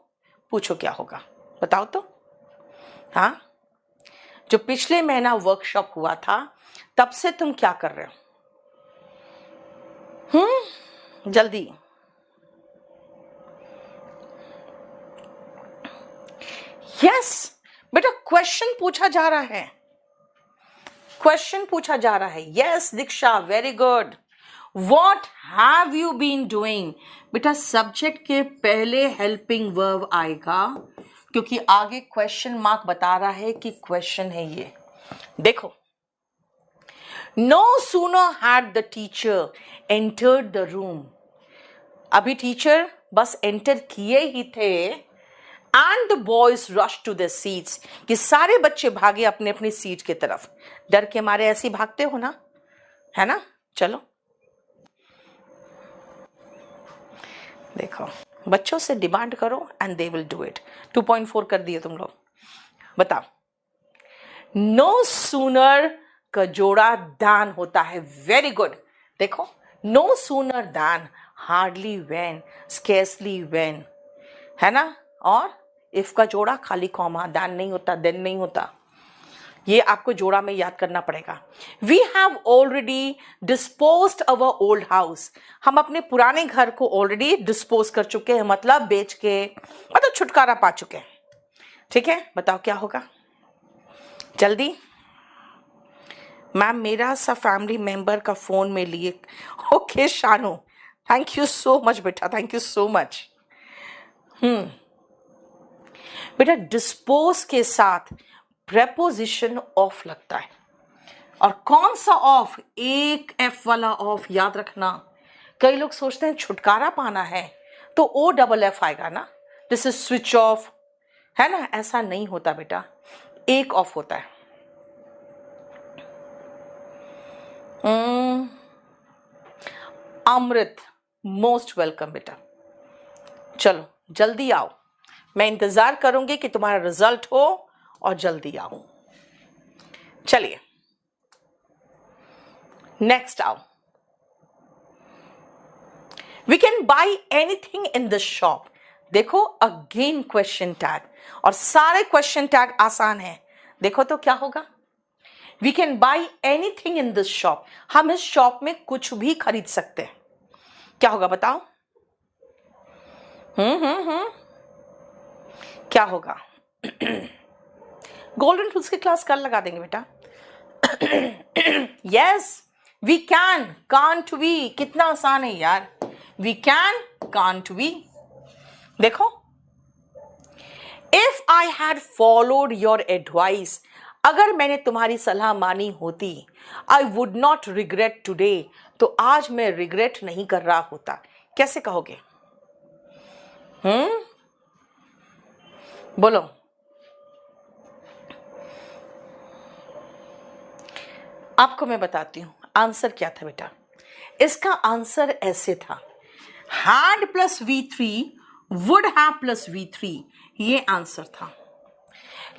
पूछो क्या होगा, बताओ तो। हाँ, जो पिछले महीना वर्कशॉप हुआ था तब से तुम क्या कर रहे हो? जल्दी यस बेटा, क्वेश्चन पूछा जा रहा है, क्वेश्चन पूछा जा रहा है। Yes Diksha, very good. What have you been doing? बेटा सब्जेक्ट के पहले हेल्पिंग वर्ब आएगा, क्योंकि आगे क्वेश्चन मार्क बता रहा है कि क्वेश्चन है ये। देखो, no sooner had the teacher entered the room. अभी टीचर बस एंटर किए ही थे, and the boys rush to the seats, कि सारे बच्चे भागे अपने अपनी सीट की तरफ। डर के मारे ऐसे ही भागते हो ना, है ना? चलो देखो, बच्चों से डिमांड करो and they will do it. 2.4 कर दिए तुम लोग। बताओ, नो सूनर का जोड़ा दान होता है। Very good. देखो, नो सूनर दान, हार्डली वेन, स्केर्सली वेन, है ना? और इफ का जोड़ा खाली कॉमा, दान नहीं होता, देन नहीं होता। ये आपको जोड़ा में याद करना पड़ेगा। We have already disposed our old house. हम अपने पुराने घर को ऑलरेडी डिस्पोज कर चुके हैं, मतलब बेच के, मतलब छुटकारा पा चुके हैं। ठीक है, बताओ क्या होगा जल्दी। मैम मेरा सा फैमिली मेंबर का फोन में लिए। Okay Shanu, thank you so much बेटा, थैंक यू सो मच। बेटा डिस्पोज के साथ प्रेपोजिशन ऑफ लगता है, और कौन सा ऑफ? एक एफ वाला ऑफ, याद रखना। कई लोग सोचते हैं छुटकारा पाना है तो ओ डबल एफ आएगा ना, दिस इज स्विच ऑफ, है ना? ऐसा नहीं होता बेटा, एक ऑफ होता है। अमृत, मोस्ट वेलकम बेटा। चलो जल्दी आओ, मैं इंतजार करूंगी कि तुम्हारा रिजल्ट हो और जल्दी आओ। चलिए नेक्स्ट आओ। We can buy anything in this shop. देखो अगेन क्वेश्चन टैग, और सारे क्वेश्चन टैग आसान है। देखो तो क्या होगा? We can buy anything in this shop. हम इस शॉप में कुछ भी खरीद सकते हैं। क्या होगा बताओ? क्या होगा? गोल्डन रूल्स की क्लास कल लगा देंगे बेटा। Yes, we can, can't we, कितना आसान है यार। We can, can't we. देखो, if I had followed your advice, अगर मैंने तुम्हारी सलाह मानी होती, I would not regret today, तो आज मैं रिग्रेट नहीं कर रहा होता। कैसे कहोगे? बोलो। आपको मैं बताती हूं आंसर क्या था बेटा। इसका आंसर ऐसे था, had plus V3 would have plus V3, ये आंसर था।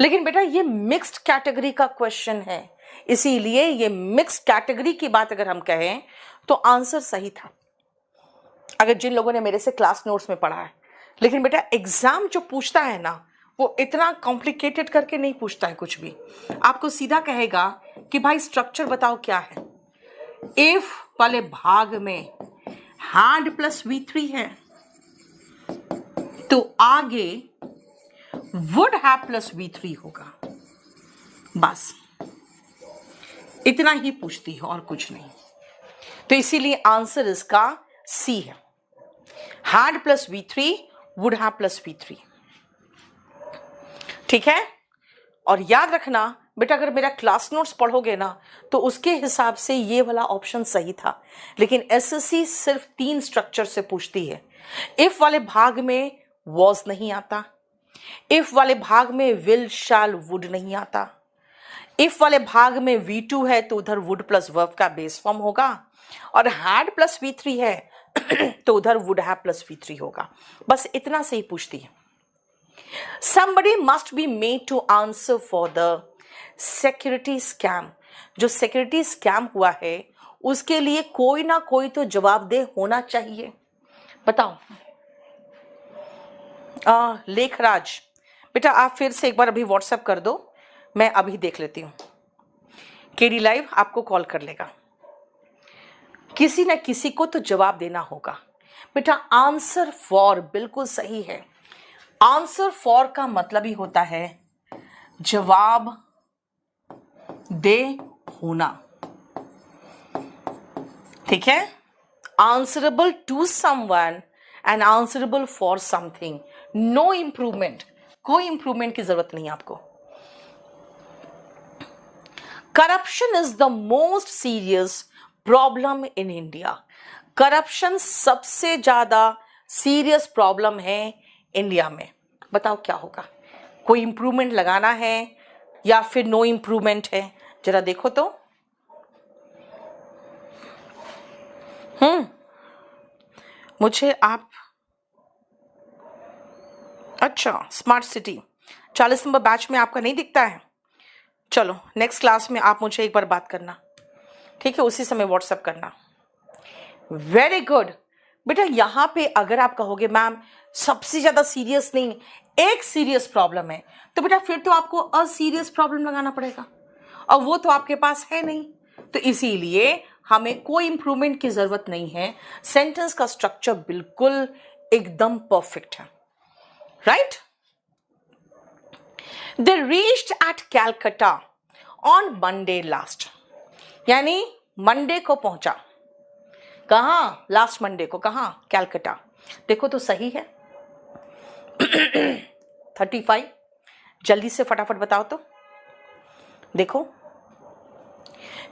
लेकिन बेटा ये मिक्स्ड कैटेगरी का क्वेश्चन है, इसीलिए ये मिक्स्ड कैटेगरी की बात अगर हम कहें तो आंसर सही था, अगर जिन लोगों ने मेरे से क्लास नोट्स में पढ़ा है। लेकिन बेटा एग्जाम जो पूछता है ना, वो इतना कॉम्प्लिकेटेड करके नहीं पूछता है कुछ भी। आपको सीधा कहेगा कि भाई स्ट्रक्चर बताओ क्या है। इफ वाले भाग में had प्लस V3 है, तो आगे would have प्लस V3 होगा। बस इतना ही पूछती है और कुछ नहीं। तो इसीलिए आंसर इसका सी है, had plus V3 would have plus V3। ठीक है, और याद रखना बेटा, अगर मेरा क्लास नोट्स पढ़ोगे ना तो उसके हिसाब से ये वाला ऑप्शन सही था। लेकिन एसएससी सिर्फ 3 स्ट्रक्चर से पूछती है। इफ वाले भाग में वॉज नहीं आता, इफ वाले भाग में विल शैल वुड नहीं आता, इफ वाले भाग में V2 है तो उधर वुड प्लस वर्ब का बेस फॉर्म होगा, और हैड प्लस V3 है तो उधर वुड हैव प्लस V3 होगा। बस इतना से ही पूछती है। Somebody must be made to answer for the security scam। जो सिक्योरिटी स्कैम हुआ है उसके लिए कोई ना कोई तो जवाबदेह होना चाहिए। बताओ। लेखराज बेटा आप फिर से एक बार अभी व्हाट्सएप कर दो, मैं अभी देख लेती हूँ। केडी लाइव आपको कॉल कर लेगा। किसी न किसी को तो जवाब देना होगा बेटा। आंसर फॉर बिल्कुल सही है, आंसर फॉर का मतलब ही होता है जवाब दे होना, ठीक है। Answerable to someone and answerable for something, no improvement, कोई इंप्रूवमेंट की जरूरत नहीं आपको। Corruption is the most serious problem in India. Corruption सबसे ज्यादा सीरियस प्रॉब्लम है इंडिया में। बताओ क्या होगा, कोई इंप्रूवमेंट लगाना है या फिर नो इंप्रूवमेंट है? जरा देखो तो। मुझे आप, अच्छा स्मार्ट सिटी 40 नंबर बैच में आपका नहीं दिखता है? चलो नेक्स्ट क्लास में आप मुझे एक बार बात करना, ठीक है, उसी समय व्हाट्सएप करना। वेरी गुड बेटा। यहां पे अगर आप कहोगे मैम सबसे ज्यादा सीरियस नहीं, एक सीरियस प्रॉब्लम है, तो बेटा फिर तो आपको असीरियस प्रॉब्लम लगाना पड़ेगा, और वो तो आपके पास है नहीं। तो इसीलिए हमें कोई इंप्रूवमेंट की जरूरत नहीं है। सेंटेंस का स्ट्रक्चर बिल्कुल एकदम परफेक्ट है, right. They reached eight Calcutta on Monday last, यानी मंडे को पहुंचा। कहां? लास्ट मंडे को। कहां? कैलकटा। देखो तो सही है। 35, जल्दी से फटाफट बताओ तो। देखो,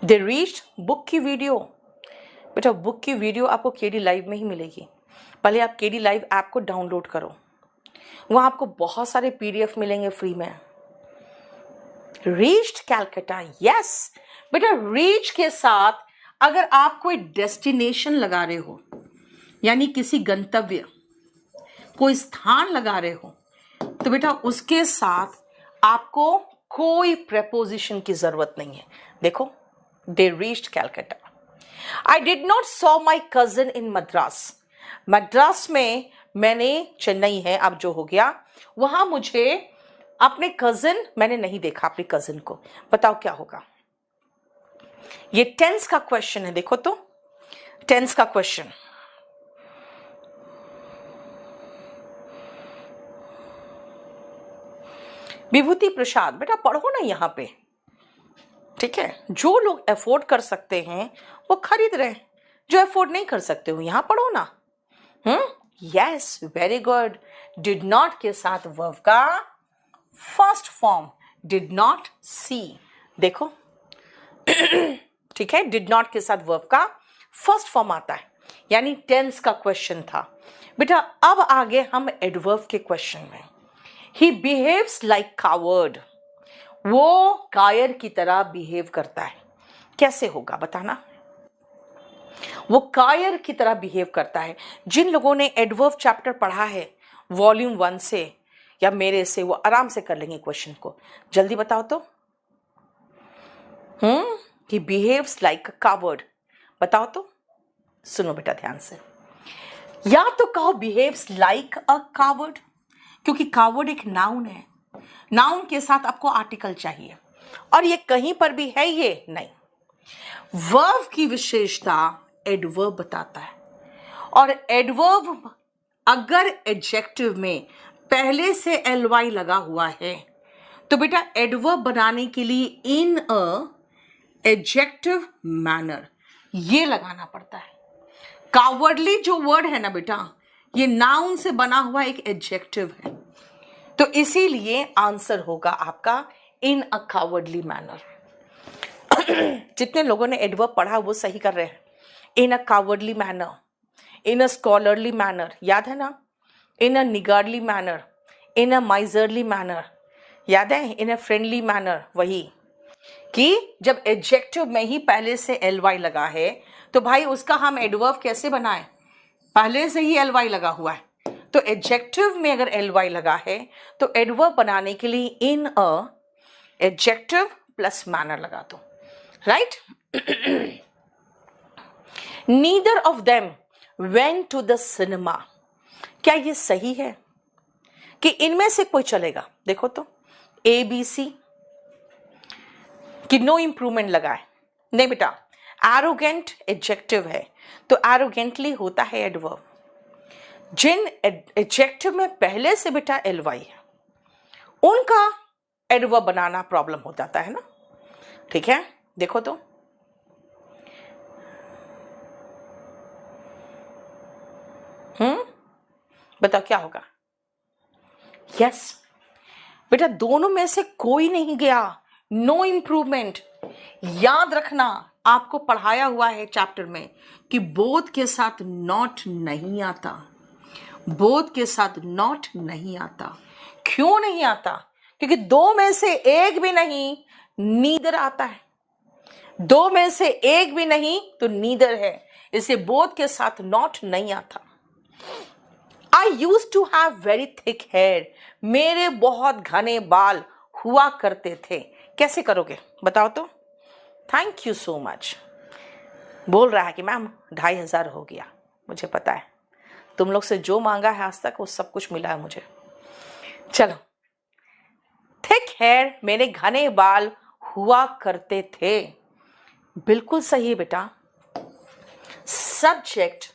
दे रीच्ड, बुक की वीडियो, बेटा बुक की वीडियो आपको केडी लाइव में ही मिलेगी। पहले आप केडी लाइव ऐप को डाउनलोड करो, वहां आपको बहुत सारे पीडीएफ मिलेंगे फ्री में। रीच्ड कैलकटा, यस बेटा। रीच के साथ अगर आप कोई डेस्टिनेशन लगा रहे हो, यानी किसी गंतव्य, कोई स्थान लगा रहे हो, तो बेटा उसके साथ आपको कोई प्रेपोजिशन की जरूरत नहीं है। देखो, they reached Calcutta. I did not saw my cousin in Madras. Madras में मैंने, चेन्नई है अब जो हो गया, वहां मुझे अपने कजिन, मैंने नहीं देखा अपने कजिन को। बताओ क्या होगा? ये टेंस का क्वेश्चन है। देखो तो, टेंस का क्वेश्चन। विभूति प्रसाद, बेटा पढ़ो ना यहां पे, ठीक है। जो लोग अफोर्ड कर सकते हैं वो खरीद रहे हैं, जो अफोर्ड नहीं कर सकते हो यहां पढ़ो ना। Yes, very good. Did not के साथ वर्ब का फर्स्ट फॉर्म डिड नॉट सी। देखो, ठीक है, डिड नॉट के साथ वर्ब का फर्स्ट फॉर्म आता है, यानी टेंस का क्वेश्चन था। बेटा अब आगे हम एडवर्ब के क्वेश्चन में। ही बिहेव्स लाइक कावर्ड, वो कायर की तरह बिहेव करता है। कैसे होगा बताना? वो कायर की तरह बिहेव करता है। जिन लोगों ने एडवर्ब चैप्टर पढ़ा है वॉल्यूम 1 से या मेरे से, वो आराम से कर लेंगे क्वेश्चन को। जल्दी बताओ तो। He behaves like a coward, बताओ तो। सुनो बेटा ध्यान से, या तो कहो बिहेव्स लाइक अ कावर्ड, क्योंकि कावर्ड एक नाउन है, नाउन के साथ आपको आर्टिकल चाहिए, और ये कहीं पर भी है ये नहीं। वर्ब की विशेषता एडवर्ब बताता है, और एडवर्ब अगर एडजेक्टिव में पहले से ly लगा हुआ है तो बेटा एडवर्ब बनाने के लिए इन अ एडजेक्टिव मैनर ये लगाना पड़ता है। कावर्डली जो वर्ड है ना बेटा, ये नाउन से बना हुआ एक एडजेक्टिव है, तो इसीलिए आंसर होगा आपका इन अ कावर्डली मैनर। जितने लोगों ने एडवर्ब पढ़ा वो सही कर रहे हैं। इन अ कावर्डली मैनर, इन अ स्कॉलरली मैनर, याद है ना? इन अ निगार्डली मैनर, इन अ माइजरली मैनर, याद है? इन अ फ्रेंडली मैनर, वही कि जब एडजेक्टिव में ही पहले से ly लगा है तो भाई उसका हम एडवर्ब कैसे बनाएं? पहले से ही ly लगा हुआ है, तो एडजेक्टिव में अगर ly लगा है तो एडवर्ब बनाने के लिए in a adjective plus manner लगा दो, right. Neither of them went to the cinema, क्या ये सही है कि इनमें से कोई चलेगा? देखो तो, ए बी सी कि नो इंप्रूवमेंट लगाए? नहीं बेटा, एरोगेंट एडजेक्टिव है तो एरोगेंटली होता है एडवर्ब। जिन एडजेक्टिव में पहले से बेटा ly है उनका एडवर्ब बनाना प्रॉब्लम हो जाता है ना। ठीक है, देखो तो बताओ क्या होगा। यस बेटा, दोनों में से कोई नहीं गया, नो इम्प्रूवमेंट। याद रखना, आपको पढ़ाया हुआ है चैप्टर में कि बोथ के साथ नॉट नहीं आता, बोथ के साथ नॉट नहीं आता। क्यों नहीं आता? क्योंकि दो में से एक भी नहीं, नीदर आता है। दो में से एक भी नहीं तो नीदर है, इसे बोथ के साथ नॉट नहीं आता। I used to have very thick hair. मेरे बहुत घने बाल हुआ करते थे। कैसे करोगे बताओ तो? Thank you so much. बोल रहा है कि मैम 2500 हो गया, मुझे पता है तुम लोग से जो मांगा है आज तक वो सब कुछ मिला है मुझे। चलो, थिक हेयर, मेरे घने बाल हुआ करते थे। बिल्कुल सही है बेटा। Subject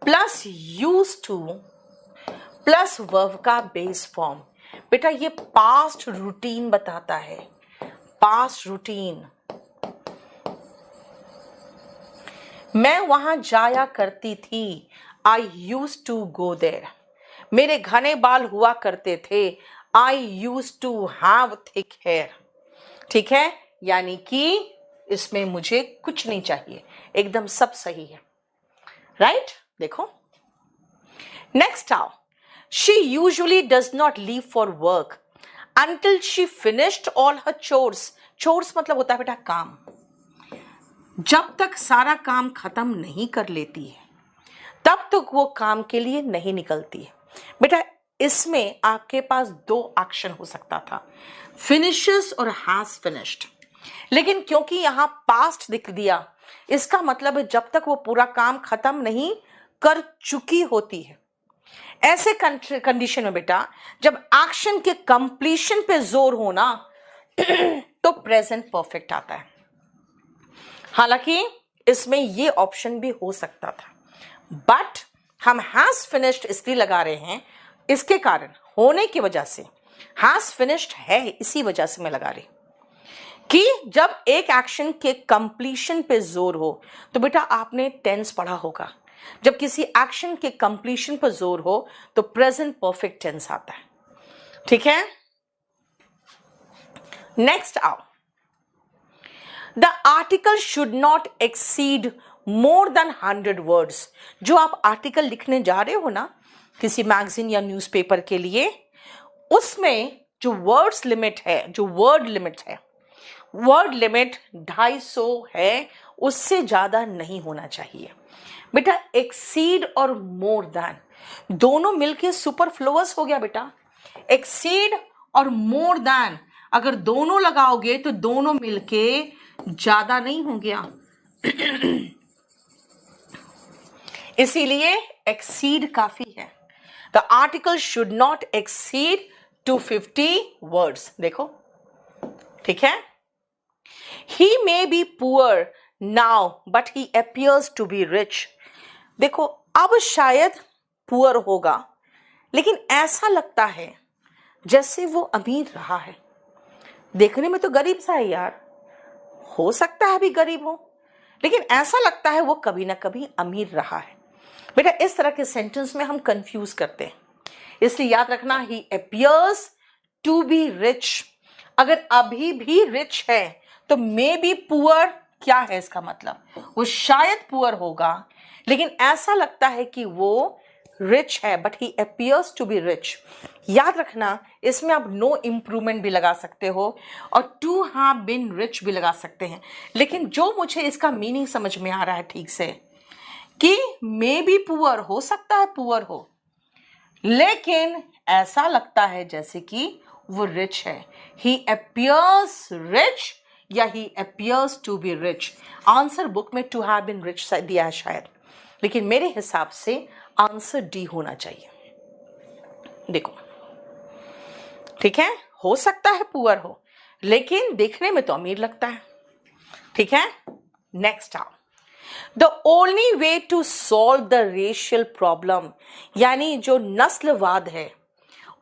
plus use two plus verb का बेस फॉर्म। बेटा ये पास्ट रूटीन बताता है, पास्ट रूटीन। मैं वहां जाया करती थी, I use to go there. मेरे घने बाल हुआ करते थे, I use to have thick hair. ठीक है, यानी कि इसमें मुझे कुछ नहीं चाहिए, एकदम सब सही है। राइट? देखो नेक्स्ट आओ। She usually does not leave for work until she finished all her chores. Chores मतलब होता है बेटा काम। जब तक सारा काम खत्म नहीं कर लेती है तब तक वो काम के लिए नहीं निकलती है। बेटा इसमें आपके पास दो एक्शन हो सकता था, फिनिशेस और हैज फिनिश्ड, लेकिन क्योंकि यहां पास्ट दिख दिया, इसका मतलब है जब तक वो पूरा काम खत्म नहीं कर चुकी होती है। ऐसे कंडीशन में बेटा जब एक्शन के कंप्लीशन पे जोर हो ना तो प्रेजेंट परफेक्ट आता है। हालांकि इसमें ये ऑप्शन भी हो सकता था, बट हम हैज फिनिश्ड इसलिए लगा रहे हैं, इसके कारण होने की वजह से हैज फिनिश्ड है, इसी वजह से मैं लगा रही कि जब एक एक्शन के कंप्लीशन पे जोर हो तो बेटा आपने टेंस पढ़ा होगा, जब किसी एक्शन के कंप्लीशन पर जोर हो तो प्रेजेंट परफेक्ट टेंस आता है। ठीक है, नेक्स्ट आओ। The article should not exceed more than 100 words. जो आप आर्टिकल लिखने जा रहे हो ना किसी मैगजीन या न्यूज़पेपर के लिए, उसमें जो वर्ड्स लिमिट है, जो वर्ड लिमिट है, वर्ड लिमिट 250 है, उससे ज्यादा नहीं होना चाहिए। बेटा एक्सीड और मोर देन दोनों मिलके सुपरफ्लुअस हो गया बेटा। एक्सीड और मोर देन अगर दोनों लगाओगे तो दोनों मिलके ज्यादा नहीं हो गया, इसीलिए एक्सीड काफी है। The article should not exceed 250 words. देखो ठीक है। He may be poor now, but he appears to be rich. देखो अब शायद पुअर होगा, लेकिन ऐसा लगता है जैसे वो अमीर रहा है। देखने में तो गरीब सा है यार, हो सकता है अभी गरीब हो, लेकिन ऐसा लगता है वो कभी ना कभी अमीर रहा है। बेटा इस तरह के सेंटेंस में हम कंफ्यूज करते हैं, इसलिए याद रखना ही appears to be rich। अगर अभी भी रिच है तो मे बी पुअर क्या है, इसका मतलब वो शायद पुअर होगा, लेकिन ऐसा लगता है कि वो रिच है, but he appears to be rich. याद रखना इसमें आप नो इम्प्रूवमेंट भी लगा सकते हो और टू हैव बीन रिच भी लगा सकते हैं, लेकिन जो मुझे इसका मीनिंग समझ में आ रहा है ठीक से कि मे बी पुअर, हो सकता है पुअर हो, लेकिन ऐसा लगता है जैसे कि वो रिच है। ही अपीयर्स रिच या he appears to be rich. Answer book में टू हैव बीन रिच दिया है शायद, लेकिन मेरे हिसाब से आंसर डी होना चाहिए। देखो ठीक है, हो सकता है पुअर हो, लेकिन देखने में तो अमीर लगता है। ठीक है, नेक्स्ट आओ। The only way to solve the racial problem, यानी जो नस्लवाद है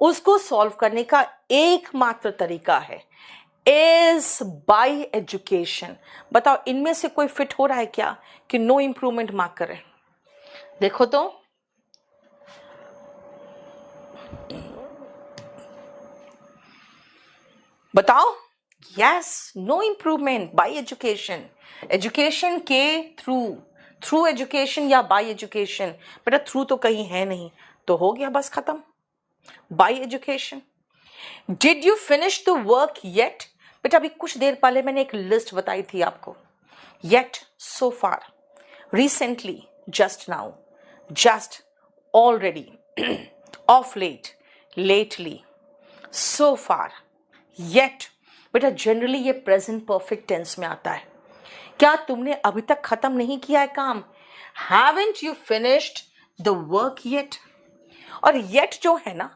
उसको सॉल्व करने का एकमात्र तरीका है इज बाय एजुकेशन। बताओ इनमें से कोई फिट हो रहा है क्या कि नो इंप्रूवमेंट मार्क करें? देखो तो, बताओ। Yes, no improvement by education. Education के थ्रू एजुकेशन या बाय एजुकेशन? बेटा थ्रू तो कहीं है नहीं, तो हो गया बस खत्म, by education. Did you finish the work yet? बेटा अभी कुछ देर पहले मैंने एक लिस्ट बताई थी आपको। Yet, so far, recently, just now, just, already, of late, lately, so far, yet. बेटा जनरली ये प्रेजेंट परफेक्ट टेंस में आता है। क्या तुमने अभी तक खत्म नहीं किया है काम? Haven't you finished the work yet? और yet जो है ना,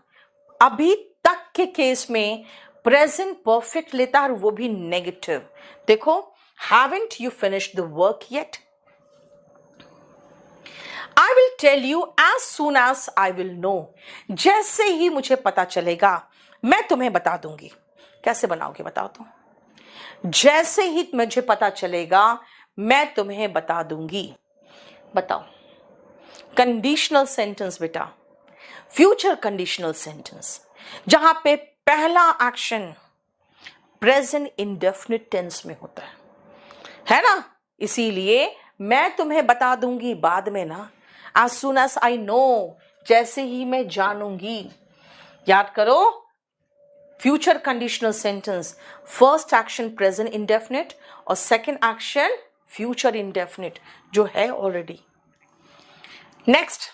अभी तक के केस में प्रेजेंट परफेक्ट लेता है और वो भी नेगेटिव। देखो, haven't you finished the work yet? I will tell you as soon as I will know. जैसे ही मुझे पता चलेगा मैं तुम्हें बता दूंगी। कैसे बनाओगे बताओ तो? जैसे ही मुझे पता चलेगा मैं तुम्हें बता दूंगी। बताओ, कंडीशनल सेंटेंस बेटा, फ्यूचर कंडीशनल सेंटेंस, जहां पे पहला एक्शन प्रेजेंट इंडेफिनिट टेंस में होता है ना? इसीलिए मैं तुम्हें बता दूंगी बाद में ना, as soon as I know, जैसे ही मैं जानूंगी। याद करो, future conditional sentence, first action present indefinite और सेकंड एक्शन फ्यूचर इंडेफिनिट जो है already. Next,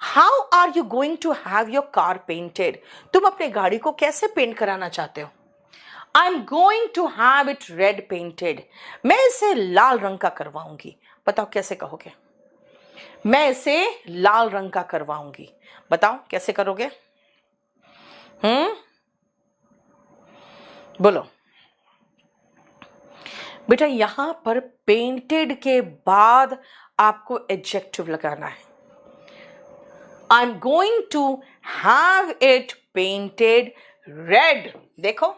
how are you going to have your car painted? तुम अपने गाड़ी को कैसे पेंट कराना चाहते हो? I am going to have it red painted. मैं इसे लाल रंग का करवाऊंगी। बताओ कैसे कहोगे? मैं इसे लाल रंग का करवाऊंगी। बताओ कैसे करोगे? बोलो बेटा। यहां पर पेंटेड के बाद आपको एडजेक्टिव लगाना है। I am going to have it painted red. देखो,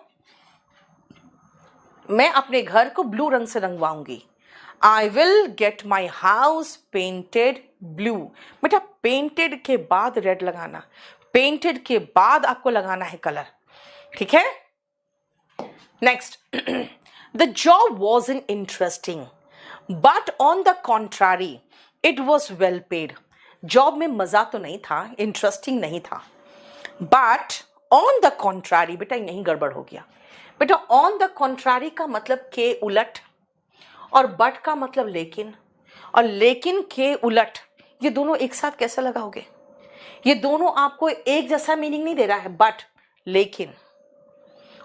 मैं अपने घर को ब्लू रंग से रंगवाऊंगी। I will get my house painted blue. बेटा पेंटेड के बाद रेड लगाना, पेंटेड के बाद आपको लगाना है कलर। ठीक है? Next, the job wasn't interesting but on the contrary it was well paid. Job में मजा तो नहीं था, इंटरेस्टिंग नहीं था, बट ऑन द कॉन्ट्रारी, बेटा यहीं गड़बड़ हो गया। बेटा ऑन द कॉन्ट्रारी का मतलब के उलट, और बट का मतलब लेकिन, और लेकिन के उलट, ये दोनों एक साथ कैसे लगाओगे? ये दोनों आपको एक जैसा मीनिंग नहीं दे रहा है। बट, लेकिन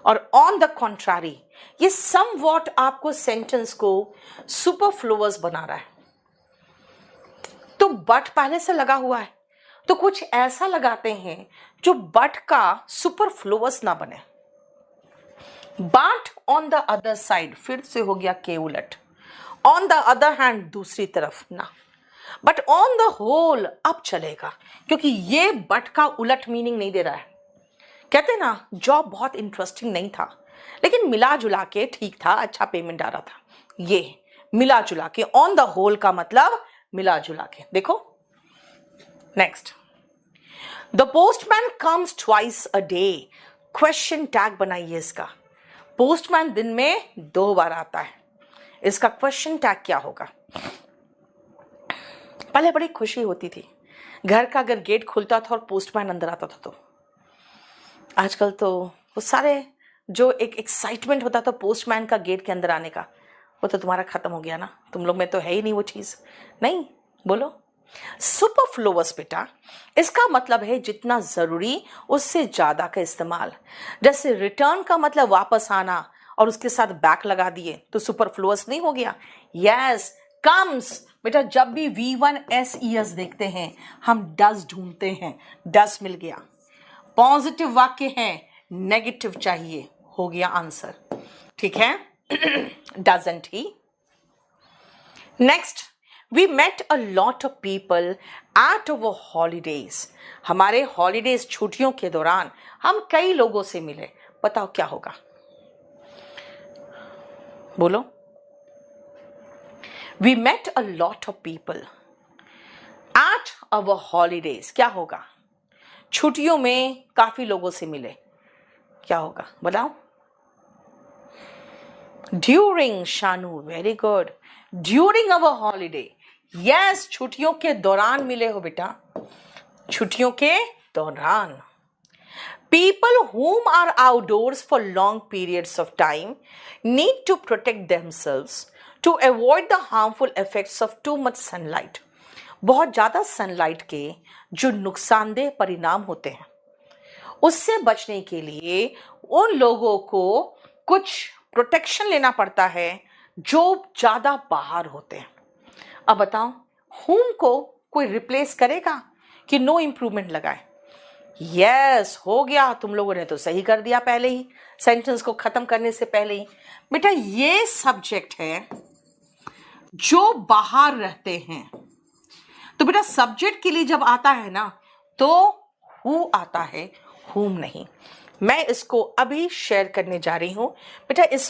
और ऑन द कॉन्ट्रारी, ये समवॉट आपको सेंटेंस को सुपरफ्लुअस बना रहा है। तो बट पहले से लगा हुआ है, तो कुछ ऐसा लगाते हैं जो बट का सुपरफ्लुअस ना बने। But on the other side, फिर से हो गया के उलट। ऑन द अदर हैंड, दूसरी तरफ ना। बट ऑन द होल अब चलेगा, क्योंकि ये बट का उलट मीनिंग नहीं दे रहा है। कहते ना, जॉब बहुत इंटरेस्टिंग नहीं था लेकिन मिला जुला के ठीक था, अच्छा पेमेंट आ रहा था। ये मिला जुला के, ऑन द होल का मतलब मिला जुला के। देखो next, the postman comes twice a day. Question tag बनाइए इसका। पोस्टमैन दिन में 2 बार आता है, इसका क्वेश्चन टैग क्या होगा? पहले बड़ी खुशी होती थी घर का अगर गेट खुलता था और पोस्टमैन अंदर आता था, तो आजकल तो वो सारे जो एक एक्साइटमेंट होता था पोस्टमैन का गेट के अंदर आने का, वो तो तुम्हारा खत्म हो गया ना। तुम लोग में तो है ही नहीं वो चीज। नहीं, बोलो। सुपरफ्लुअस बेटा, इसका मतलब है जितना जरूरी उससे ज्यादा का इस्तेमाल। जैसे रिटर्न का मतलब वापस आना और उसके साथ बैक लगा दिए तो सुपरफ्लुअस नहीं हो गया? Yes, comes. बेटा जब भी V1SES देखते हैं हम डज ढूंढते हैं, डज मिल गया। पॉजिटिव वाक्य है, नेगेटिव चाहिए, हो गया आंसर। ठीक है? Doesn't he. Next, we met a lot of people at our holidays. हमारे हॉलीडेज छुट्टियों के दौरान हम कई लोगों से मिले। बताओ क्या होगा, बोलो। We met a lot of people at our holidays, क्या होगा? छुट्टियों में काफी लोगों से मिले, क्या होगा बताओ? During, Shanu very good, during our holiday. Yes, छुट्टियों के दौरान मिले हो बेटा, छुट्टियों के दौरान। People whom are outdoors for long periods of time need to protect themselves to avoid the harmful effects of too much sunlight. बहुत ज़्यादा सनलाइट के जो नुकसानदेह परिणाम होते हैं उससे बचने के लिए उन लोगों को कुछ प्रोटेक्शन लेना पड़ता है जो ज़्यादा बाहर होते हैं। अब बताओ, whom को कोई रिप्लेस करेगा कि नो इम्प्रूवमेंट लगाए? यस, हो गया, तुम लोगों ने तो सही कर दिया पहले ही, सेंटेंस को खत्म करने से पहले ही। बेटा ये सब्जेक्ट है जो बाहर रहते हैं, तो बेटा सब्जेक्ट के लिए जब आता है ना तो हु आता है, हुम नहीं। मैं इसको अभी शेयर करने जा रही हूं बेटा। इस